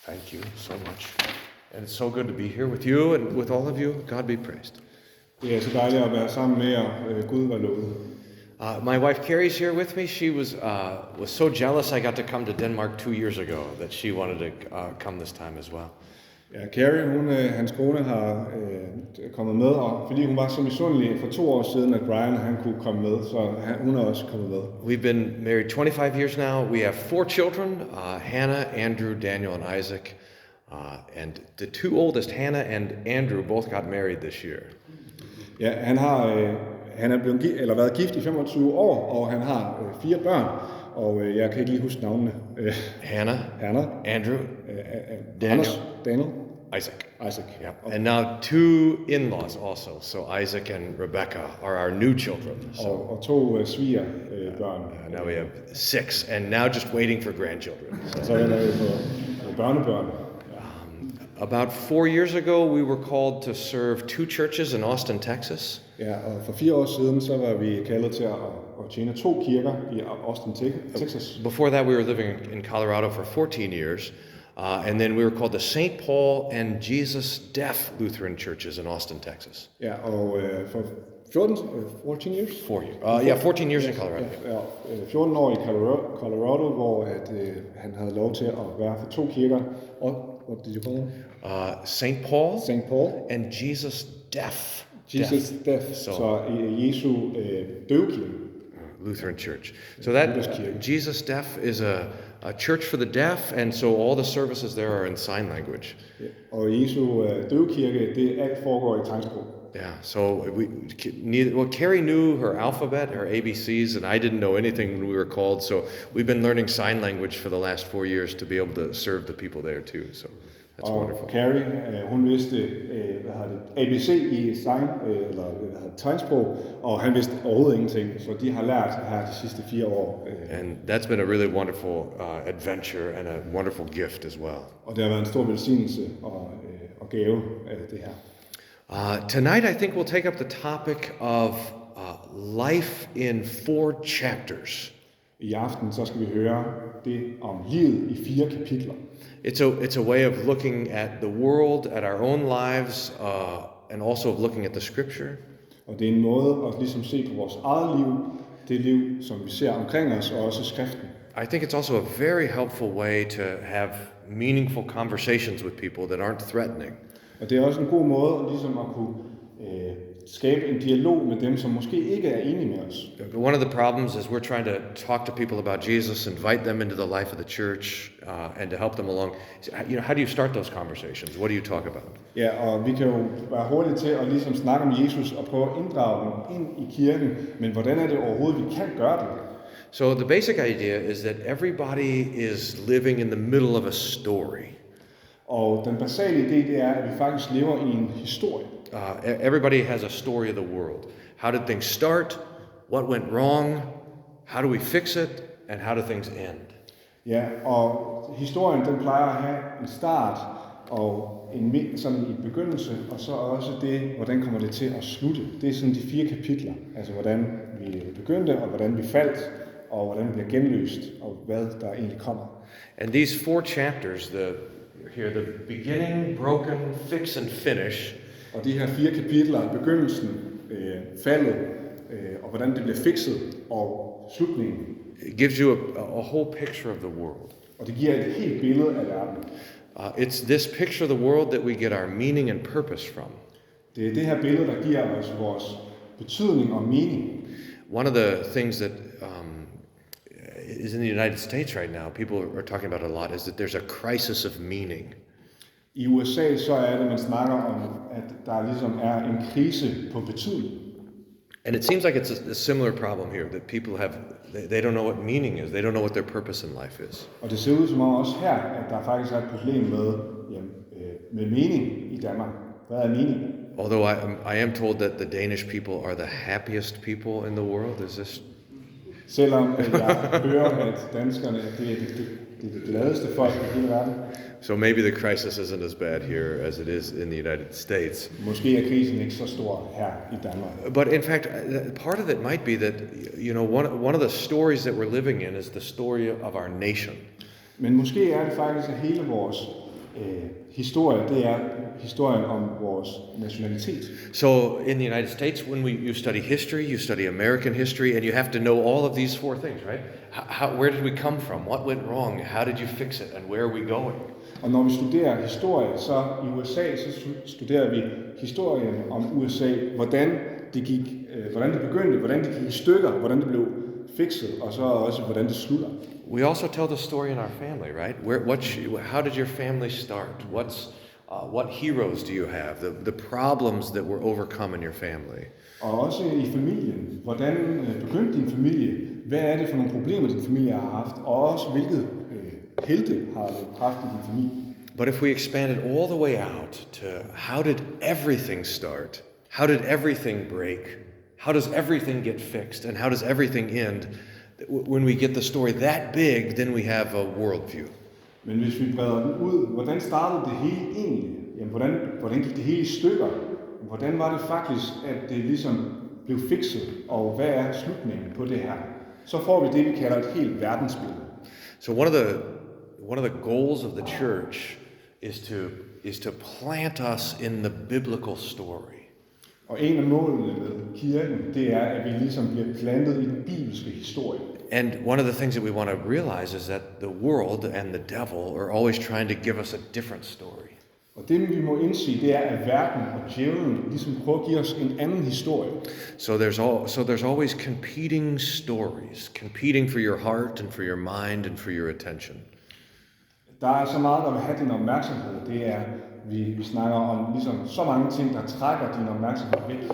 Thank you so much. And it's so good to be here with you and with all of you. God be praised. Det er så dejligt at være sammen med jer. Gud var lovet. My wife Carrie's here with me. She was so jealous I got to come to Denmark 2 years ago that she wanted to come this time as well. Ja, Carrie, hans kone, har kommet med, og fordi hun var så misundelig for 2 år siden, at Bryan han kunne komme med, så hun er også kommet med. We've been married 25 years now. We have 4 children, Hannah, Andrew, Daniel, and Isaac. And the 2 oldest, Hannah and Andrew, both got married this year. Ja, han er blevet været gift i 25 år, og han har 4 børn, og jeg kan ikke lige huske navnene. Hannah, Andrew, Daniel, Isaac. Yeah. And now 2 in-laws also. So Isaac and Rebecca are our new children. So, og 2 svigerbørn. Now we have 6, and now just waiting for grandchildren. Så venter vi på børnebørn. About 4 years ago, we were called to serve 2 churches in Austin, Texas. Ja, og for 4 år siden, så var vi kaldet til at tjene 2 kirker i Austin, Texas. Before that, we were living in Colorado for 14 years. And then we were called the St. Paul and Jesus Deaf Lutheran Churches in Austin, Texas. Ja, og for 14 years? 4 years. 14 years in Colorado. Ja, 14 år i Colorado, hvor han havde lov til at være for 2 kirker. Og what did you call them? St. Paul and Jesus Deaf. Jesus Deaf. Så Jesu døvekirke. Lutheran Church. So that Jesus Deaf is a church for the deaf, and so all the services there are in sign language. Og Jesu døvekirke, det alt foregår i tegnsprog. Yeah, so Carrie knew her alphabet, her ABCs, and I didn't know anything when we were called, so we've been learning sign language for the last 4 years to be able to serve the people there too, so that's wonderful. Og Carrie, hun vidste ABC i tegnsprog, og han vidste overhovedet ingenting, så de har lært her de sidste 4 år. And that's been a really wonderful adventure and a wonderful gift as well. Og det har været en stor velsignelse og gave af det her. Tonight, I think we'll take up the topic of life in 4 chapters. I aften så skal vi høre det om livet i 4 kapitler. It's a way of looking at the world, at our own lives, and also of looking at the Scripture. Og det er en måde at ligesom se på vores eget liv, det liv, som vi ser omkring os, og også Skriften. I think it's also a very helpful way to have meaningful conversations with people that aren't threatening. Og det er også en god måde ligesom at kunne skabe en dialog med dem, som måske ikke er enige med os. One of the problems is we're trying to talk to people about Jesus, invite them into the life of the church, and to help them along. How do you start those conversations? What do you talk about? Ja, og vi kan jo være hurtige til at ligesom snakke om Jesus og prøve at inddrage dem ind i kirken, men hvordan er det overhovedet, vi kan gøre det? So the basic idea is that everybody is living in the middle of a story. Og den basale idé, det er, at vi faktisk lever i en historie. Everybody has a story of the world. How did things start? What went wrong? How do we fix it? And how do things end? Ja, og historien den plejer at have en start og sådan en begyndelse, og så også det, hvordan kommer det til at slutte. Det er sådan de 4 kapitler, altså hvordan vi begyndte, og hvordan vi faldt, og hvordan vi bliver genløst, og hvad der egentlig kommer. And these 4 chapters, the beginning, broken, fix and finish. Og de her 4 kapitler, begyndelsen, faldet, og hvordan det bliver fikset, og slutningen. It gives you a whole picture of the world. Og det giver et helt billede af verden. It's this picture of the world that we get our meaning and purpose from. Det er det her billede, der giver os vores betydning og mening. One of the things that is in the United States right now, people are talking about a lot, is that there's a crisis of meaning. I USA så er det, man snakker om, at der ligesom er en krise på betydning. And it seems like it's a similar problem here, that people they don't know what meaning is, they don't know what their purpose in life is. Og det ser ud som om også her, at der faktisk er et problem med mening i Danmark. Hvad er mening? Although I am told that the Danish people are the happiest people in the world, is this? Selvom jeg hører, at danskerne det er det gladeste folk i hele verden. So maybe the crisis isn't as bad here as it is in the United States. Måske er krisen ikke så stor her i Danmark. But in fact, part of it might be that, one of the stories that we're living in is the story of our nation. Men måske er det faktisk, at hele vores historie, det er historien om vores nationalitet. So in the United States, when you study history, you study American history, and you have to know all of these four things, right? Where did we come from? What went wrong? How did you fix it? And where are we going? Og når vi studerer historie, så i USA, så studerer vi historien om USA, hvordan det gik, hvordan det begyndte, hvordan det gik i stykker, hvordan det blev fikset, og så også hvordan det slutter. We also tell the story in our family, right? How did your family start? What heroes do you have? The problems that were overcome in your family. Og også i familien. Hvordan begyndte din familie? Hvad er det for nogle problemer, din familie har haft? Og også hvilket helte har du haft i din familie? But if we expand it all the way out to how did everything start? How did everything break? How does everything get fixed? And how does everything end? When we get the story that big, then we have a worldview. Men hvis vi breder den ud, hvordan startede det hele egentlig? Jamen, hvordan gik det hele i stykker? Hvordan var det faktisk, at det ligesom blev fikset? Og hvad er slutningen på det her? Så får vi det, vi kalder et helt verdensbillede. So one of the goals of the church is to plant us in the biblical story. Og en af målene med kirken, det er, at vi ligesom bliver plantet i den bibelske historie. And one of the things that we want to realize is that the world and the devil are always trying to give us a different story. Og det vi må indse, det er, at verden og djævlen ligesom prøver at give os en anden historie. So there's always competing stories, competing for your heart and for your mind and for your attention. Der er så meget, der vil have din opmærksomhed. Det er, vi snakker om ligesom så mange ting, der trækker din opmærksomhed væk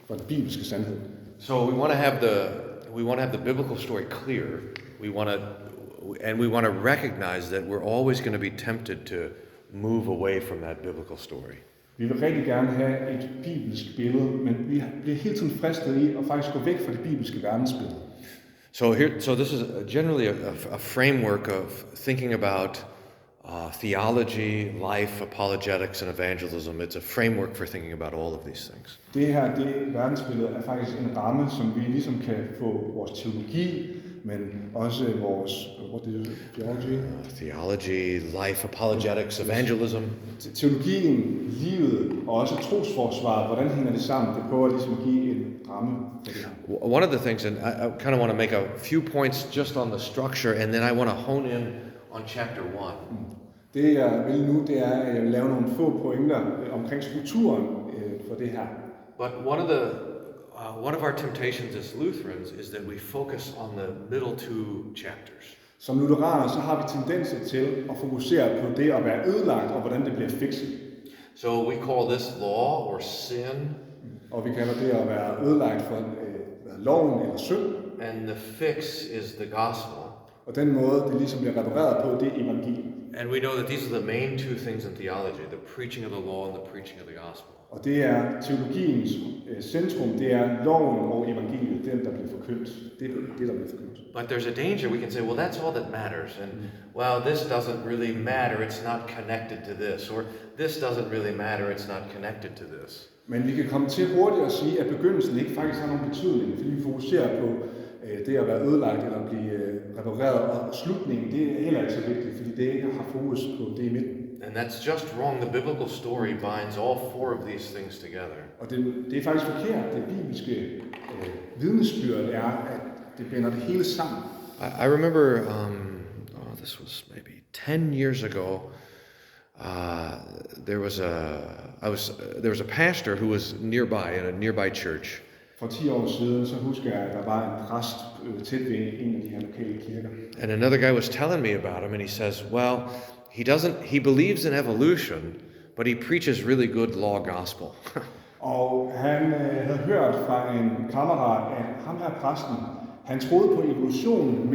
fra den bibelske sandhed. So we want to have the biblical story clear. We want to recognize that we're always going to be tempted to move away from that biblical story. Vi vil rigtig gerne have et bibelsk billede, men vi bliver hele tiden fristet i at faktisk gå væk fra det bibelske verdensbillede. So this is generally a framework of thinking about theology, life, apologetics, and evangelism. It's a framework for thinking about all of these things. Det verdensbillede er faktisk en ramme, som vi ligesom kan få vores teologi, men også vores theology, life, apologetics, evangelism. Teologien, livet og også trosforsvaret, hvordan hænger det sammen? Det prøver ligesom at give en ramme for det her. One of the things, and I kind of want to make a few points just on the structure, and then I want to hone in on chapter 1. Det jeg vil nu, det er, at jeg vil lave nogle få pointer omkring strukturen for det her. But one of our temptations as Lutherans is that we focus on the middle two chapters. Som lutheraner, så har vi tendenser til at fokusere på det at være ødelagt og hvordan det bliver fikset. So we call this law or sin. Og vi kalder det at være ødelagt for loven eller synd. And the fix is the gospel. Og den måde, det ligesom bliver repareret på, det er evangeliet. And we know that these are the main two things in theology, the preaching of the law and the preaching of the gospel. Og det er teologiens centrum, det er loven og evangeliet, den der bliver forkyndt. Det der bliver forkyndt. But there's a danger we can say, well, that's all that matters, and well, this doesn't really matter, it's not connected to this, or this doesn't really matter, it's not connected to this. Men vi kan komme til hurtigt at sige, at begyndelsen ikke faktisk har nogen betydning, fordi vi fokuserer på det at være ødelagt eller blive repareret, og slutningen, det er heller ikke så vigtigt, fordi det ikke har fokus på det i midten. And that's just wrong. The biblical story binds all four of these things together. Og det er faktisk forkert. Det bibelske vidnesbyrd er, at det binder det hele sammen. I remember, this was maybe 10 years ago. There was a pastor who was nearby in a nearby church. For 10 år siden, så husker jeg, at der var en præst tæt ved en af de her lokale kirker. And another guy was telling me about him, and he says, well, he believes in evolution, but he preaches really good law gospel. Og han havde hørt fra en kammerat, at ham her præsten, han troede på evolutionen,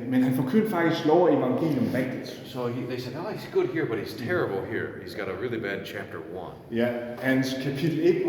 men han forkyndte faktisk lov og evangelium rigtigt. So they said, oh, he's good here, but he's terrible here. He's got a really bad chapter 1. Ja, hans kapitel 1